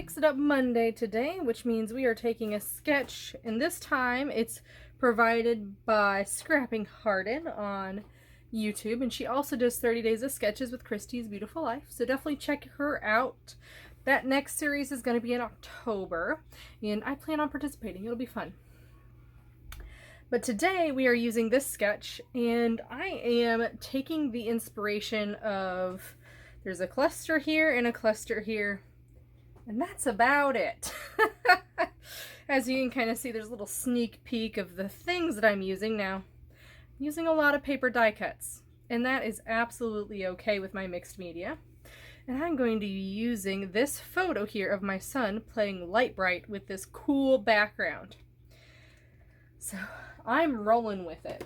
Mix It Up Monday today, which means we are taking a sketch, and this time it's provided by Scrapping Harden on YouTube, and she also does 30 Days of Sketches with Christy's Beautiful Life, so definitely check her out. That next series is going to be in October, and I plan on participating. It'll be fun. But today we are using this sketch, and I am taking the inspiration of, there's a cluster here and a cluster here, and that's about it. As you can kind of see, there's a little sneak peek of the things that I'm using now. I'm using a lot of paper die cuts, and that is absolutely okay with my mixed media. And I'm going to be using this photo here of my son playing Light Bright with this cool background. So I'm rolling with it.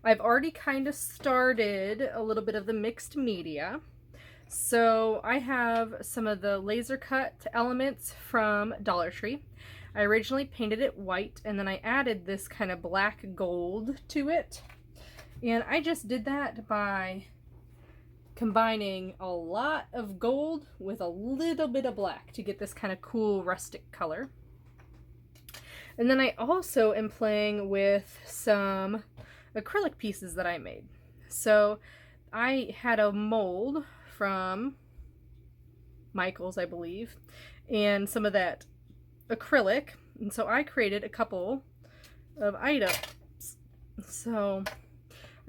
I've already kind of started a little bit of the mixed media. So I have some of the laser cut elements from Dollar Tree. I originally painted it white, and then I added this kind of black gold to it. And I just did that by combining a lot of gold with a little bit of black to get this kind of cool rustic color. And then I also am playing with some acrylic pieces that I made. So I had a mold from Michael's, I believe, and some of that acrylic, and so I created a couple of items. So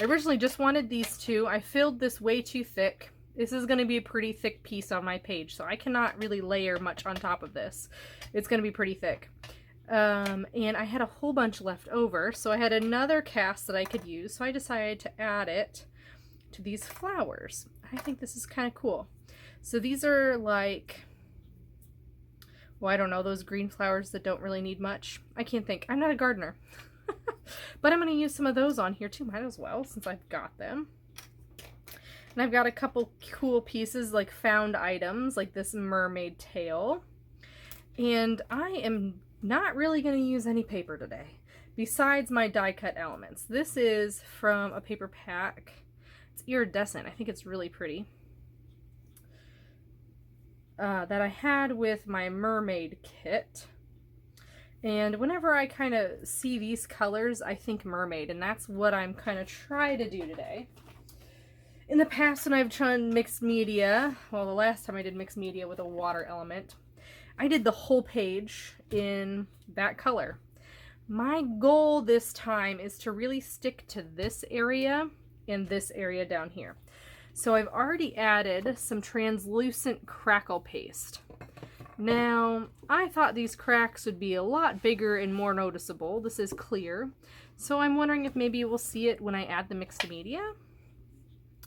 I originally just wanted these two. I filled this way too thick. This is going to be a pretty thick piece on my page, so I cannot really layer much on top of this. It's going to be pretty thick. And I had a whole bunch left over, so I had another cast that I could use, so I decided to add it to these flowers. I think this is kind of cool. So these are like, well, I don't know, those green flowers that don't really need much. I can't think. I'm not a gardener. But I'm going to use some of those on here too, might as well, since I've got them. And I've got a couple cool pieces, like found items, like this mermaid tail. And I am not really going to use any paper today, besides my die cut elements. This is from a paper pack. It's iridescent. I think it's really pretty. That I had with my mermaid kit. And whenever I kind of see these colors, I think mermaid, and that's what I'm kind of trying to do today. In the past, when I've done mixed media, well, the last time I did mixed media with a water element, I did the whole page in that color. My goal this time is to really stick to this area and this area down here. So I've already added some translucent crackle paste. Now, I thought these cracks would be a lot bigger and more noticeable. This is clear, so I'm wondering if maybe we'll see it when I add the mixed media,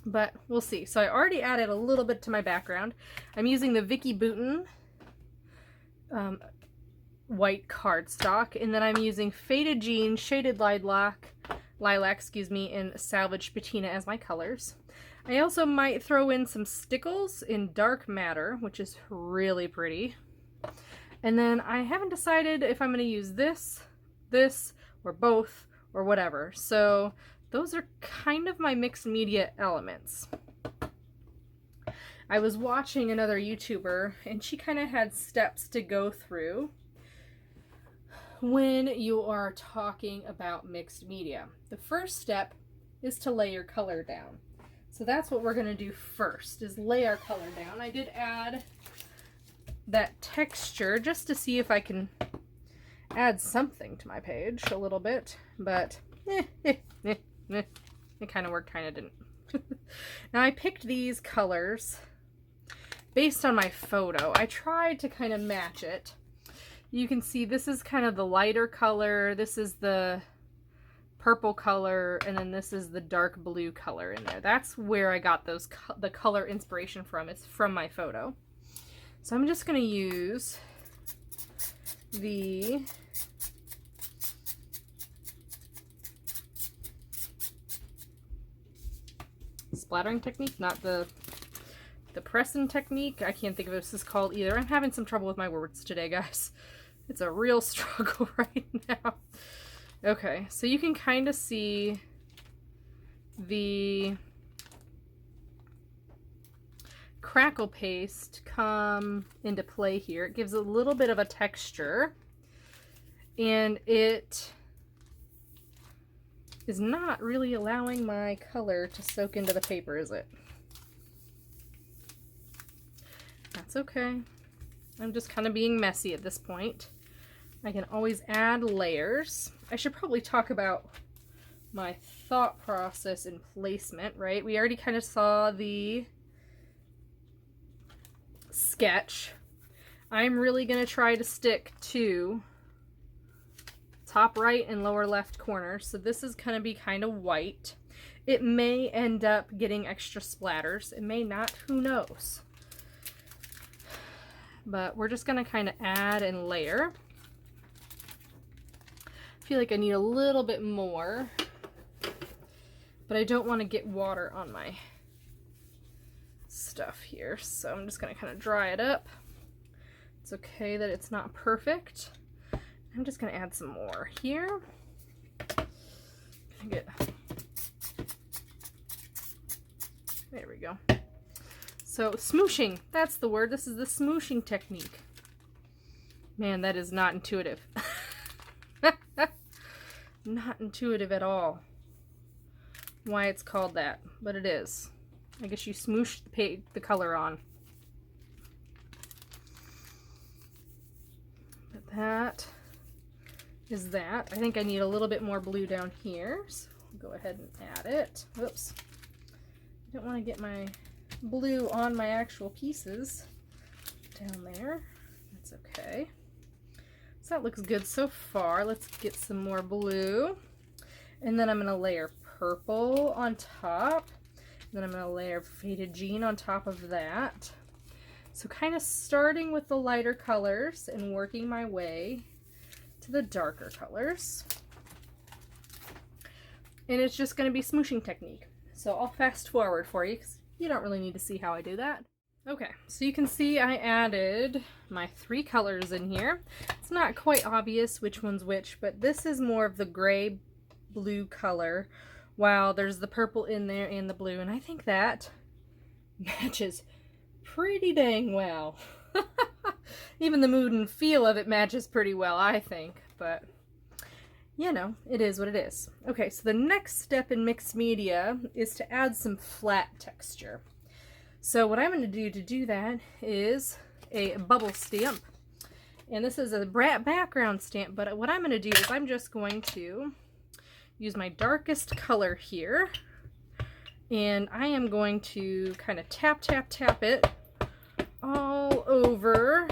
but we'll see. So I already added a little bit to my background. I'm using the Vicky Bouton white cardstock, and then I'm using Faded Jean, Shaded Lilac, and Salvage Patina as my colors. I also might throw in some stickles in Dark Matter, which is really pretty. And then I haven't decided if I'm going to use this, or both, or whatever. So those are kind of my mixed media elements. I was watching another YouTuber, and she kind of had steps to go through when you are talking about mixed media. The first step is to lay your color down. So that's what we're going to do first, is lay our color down. I did add that texture just to see if I can add something to my page a little bit, but it kind of worked, kind of didn't. Now I picked these colors based on my photo. I tried to kind of match it. You can see this is kind of the lighter color, this is the purple color, and then this is the dark blue color in there. That's where I got those the color inspiration from. It's from my photo. So I'm just going to use the splattering technique, not the pressing technique. I can't think of what this is called either. I'm having some trouble with my words today, guys. It's a real struggle right now. Okay, so you can kind of see the crackle paste come into play here. It gives a little bit of a texture, and it is not really allowing my color to soak into the paper, is it? That's okay. I'm just kind of being messy at this point. I can always add layers. I should probably talk about my thought process and placement, right? We already kind of saw the sketch. I'm really going to try to stick to top right and lower left corner. So this is going to be kind of white. It may end up getting extra splatters. It may not. Who knows? But we're just going to kind of add and layer. I feel like I need a little bit more, but I don't want to get water on my stuff here, so I'm just going to kind of dry it up. It's okay that it's not perfect. I'm just going to add some more here. There we go. So smooshing, that's the word. This is the smooshing technique. Man, that is not intuitive. Not intuitive at all. Why it's called that, but it is. I guess you smoosh the color on. But that is that. I think I need a little bit more blue down here, so I'll go ahead and add it. Whoops. I don't want to get my blue on my actual pieces down there. That's okay. So that looks good so far. Let's get some more blue. And then I'm going to layer purple on top. Then I'm going to layer faded jean on top of that. So kind of starting with the lighter colors and working my way to the darker colors. And it's just going to be smooshing technique. So I'll fast forward for you because you don't really need to see how I do that. Okay, so you can see I added my 3 colors in here. It's not quite obvious which one's which, but this is more of the gray blue color, while there's the purple in there and the blue, and I think that matches pretty dang well. Even the mood and feel of it matches pretty well, I think, but you know, it is what it is. Okay, so the next step in mixed media is to add some flat texture. So what I'm going to do that is a bubble stamp, and this is a background stamp, but what I'm going to do is I'm just going to use my darkest color here, and I am going to kind of tap it all over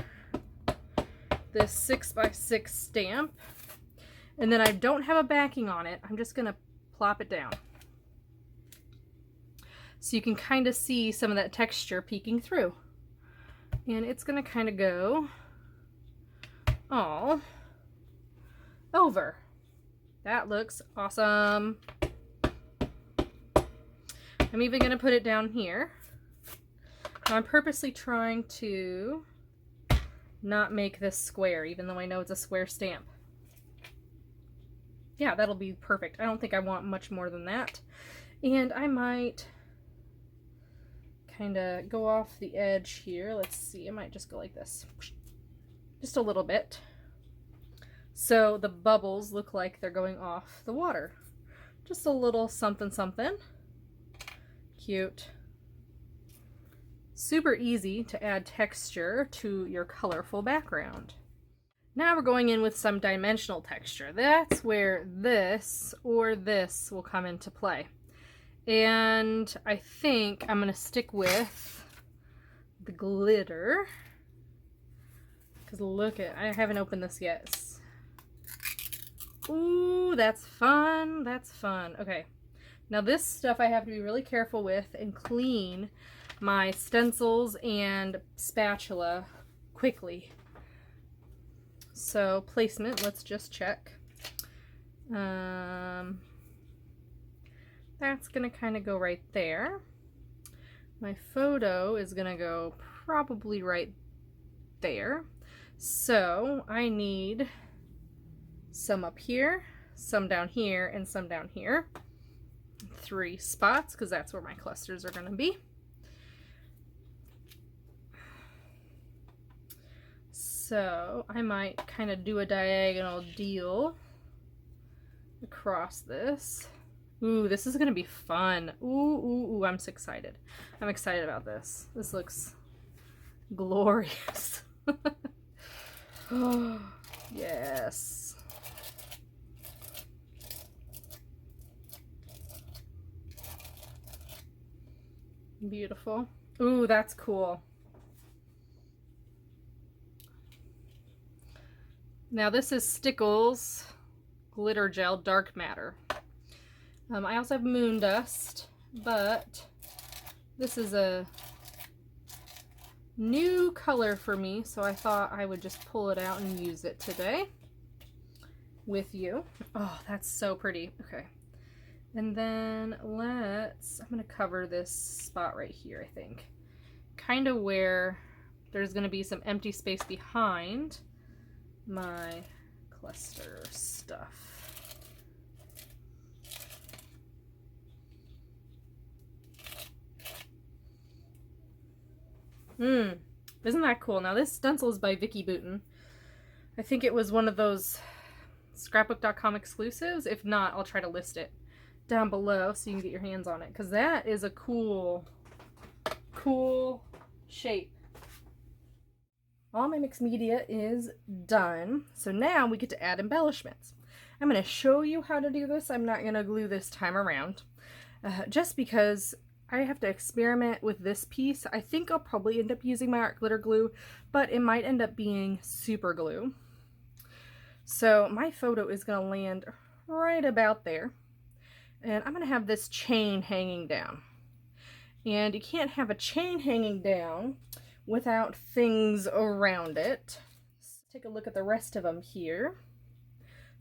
this 6x6 stamp, and then I don't have a backing on it. I'm just going to plop it down. So you can kind of see some of that texture peeking through. And it's going to kind of go all over. That looks awesome. I'm even going to put it down here. Now I'm purposely trying to not make this square, even though I know it's a square stamp. Yeah, that'll be perfect. I don't think I want much more than that. And I might kind of go off the edge here. Let's see, I might just go like this. Just a little bit. So the bubbles look like they're going off the water. Just a little something something. Cute. Super easy to add texture to your colorful background. Now we're going in with some dimensional texture. That's where this or this will come into play. And I think I'm going to stick with the glitter. Because look at, I haven't opened this yet. Ooh, that's fun. That's fun. Okay. Now this stuff I have to be really careful with and clean my stencils and spatula quickly. So placement, let's just check. That's gonna kind of go right there. My photo is gonna go probably right there. So I need some up here, some down here, and some down here. 3 spots, because that's where my clusters are gonna be. So I might kind of do a diagonal deal across this. Ooh, this is gonna be fun. Ooh, I'm so excited. I'm excited about this. This looks glorious. Oh, yes. Beautiful. Ooh, that's cool. Now this is Stickles Glitter Gel Dark Matter. I also have Moon Dust, but this is a new color for me, so I thought I would just pull it out and use it today with you. Oh, that's so pretty. Okay. And then I'm going to cover this spot right here, I think. Kind of where there's going to be some empty space behind my cluster stuff. Isn't that cool? Now this stencil is by Vicky Booten. I think it was one of those scrapbook.com exclusives. If not, I'll try to list it down below so you can get your hands on it, because that is a cool shape. All my mixed media is done, so now we get to add embellishments. I'm going to show you how to do this. I'm not going to glue this time around, just because I have to experiment with this piece. I think I'll probably end up using my art glitter glue, but it might end up being super glue. So my photo is going to land right about there. And I'm going to have this chain hanging down. And you can't have a chain hanging down without things around it. Let's take a look at the rest of them here.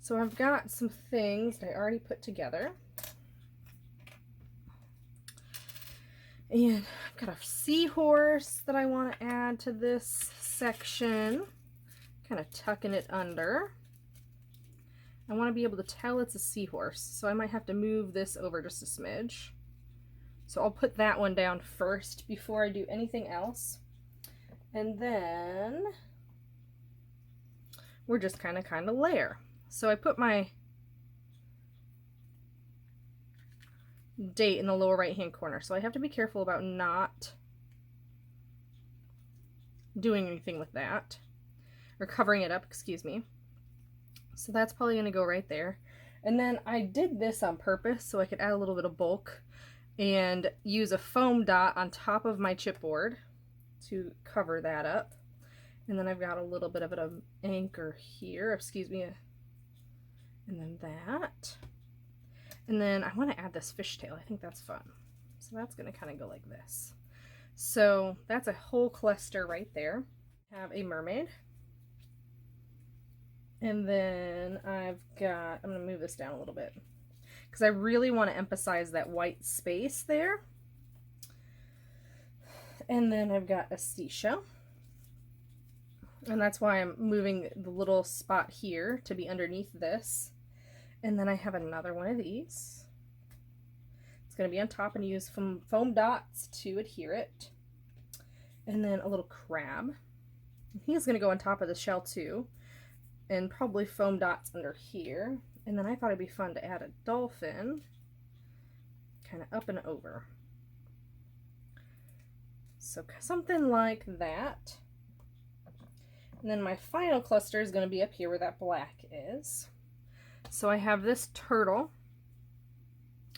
So I've got some things that I already put together. And I've got a seahorse that I want to add to this section. Kind of tucking it under. I want to be able to tell it's a seahorse, so I might have to move this over just a smidge. So I'll put that one down first before I do anything else. And then we're just kind of layer. So I put my date in the lower right hand corner, so I have to be careful about not doing anything with that, or covering it up, excuse me. So that's probably going to go right there. And then I did this on purpose so I could add a little bit of bulk and use a foam dot on top of my chipboard to cover that up. And then I've got a little bit of an anchor here, excuse me, and then that. And then I want to add this fishtail. I think that's fun. So that's going to kind of go like this. So that's a whole cluster right there. I have a mermaid. And then I'm going to move this down a little bit because I really want to emphasize that white space there. And then I've got a seashell. And that's why I'm moving the little spot here to be underneath this. And then I have another one of these. It's going to be on top and use foam dots to adhere it. And then a little crab. He's going to go on top of the shell too. And probably foam dots under here. And then I thought it'd be fun to add a dolphin kind of up and over. So something like that. And then my final cluster is going to be up here where that black is. So I have this turtle,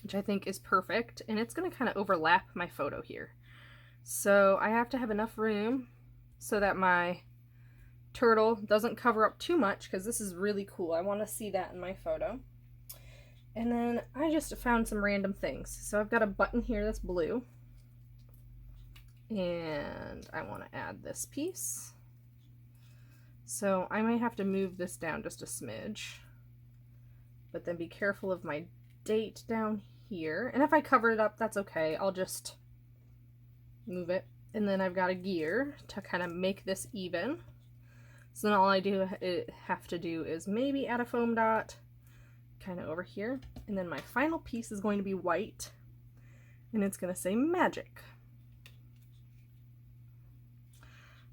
which I think is perfect, and it's going to kind of overlap my photo here. So I have to have enough room so that my turtle doesn't cover up too much, because this is really cool. I want to see that in my photo. And then I just found some random things. So I've got a button here that's blue, and I want to add this piece. So I might have to move this down just a smidge, but then be careful of my date down here. And if I cover it up, that's okay. I'll just move it. And then I've got a gear to kind of make this even. So then all I have to do is maybe add a foam dot kind of over here. And then my final piece is going to be white, and it's going to say magic.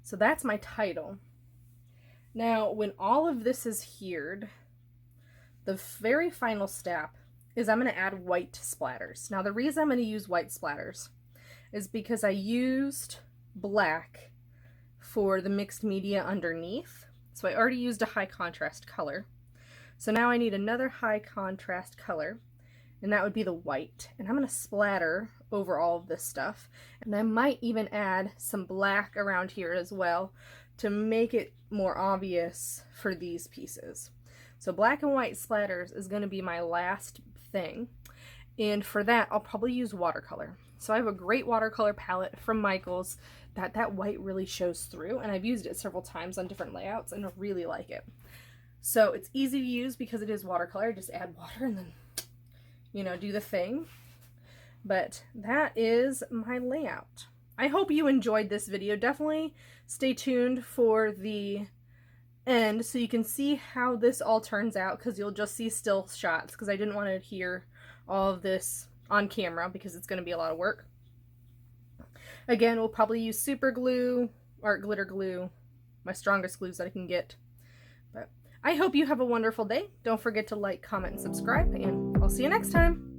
So that's my title. Now, when all of this is cured, the very final step is I'm going to add white splatters. Now, the reason I'm going to use white splatters is because I used black for the mixed media underneath. So I already used a high contrast color. So now I need another high contrast color, and that would be the white. And I'm going to splatter over all of this stuff. And I might even add some black around here as well to make it more obvious for these pieces. So black and white splatters is going to be my last thing. And for that, I'll probably use watercolor. So I have a great watercolor palette from Michaels that white really shows through, and I've used it several times on different layouts and I really like it. So it's easy to use because it is watercolor. Just add water and then, you know, do the thing. But that is my layout. I hope you enjoyed this video. Definitely stay tuned for the end so you can see how this all turns out, because you'll just see still shots because I didn't want to adhere all of this on camera because it's going to be a lot of work. Again, we'll probably use super glue or glitter glue, my strongest glues that I can get. But I hope you have a wonderful day. Don't forget to like, comment, and subscribe, and I'll see you next time.